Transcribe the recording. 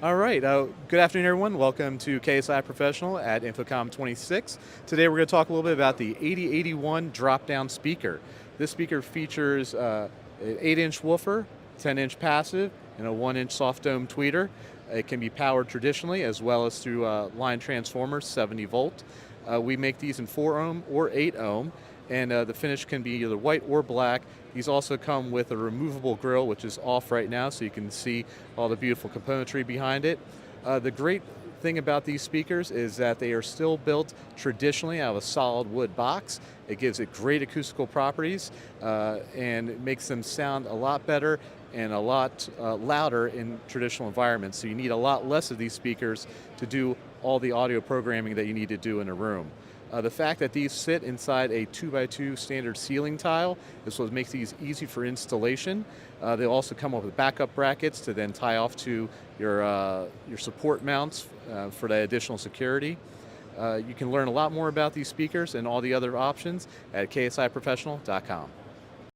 All right. Good afternoon, everyone. Welcome to KSI Professional at InfoComm 26. Today, we're going to talk a little bit about the 8081 drop-down speaker. This speaker features an 8-inch woofer, 10-inch passive, and a 1-inch soft dome tweeter. It can be powered traditionally as well as through line transformers, 70 volt. We make these in 4 ohm or 8 ohm, and the finish can be either white or black. These also come with a removable grill, which is off right now, so you can see all the beautiful componentry behind it. The great thing about these speakers is that they are still built traditionally out of a solid wood box. It gives it great acoustical properties and it makes them sound a lot better and a lot louder in traditional environments. So you need a lot less of these speakers to do all the audio programming that you need to do in a room. The fact that these sit inside a 2x2 standard ceiling tile is what makes these easy for installation. They also come up with backup brackets to then tie off to your support mounts for that additional security. You can learn a lot more about these speakers and all the other options at ksiprofessional.com.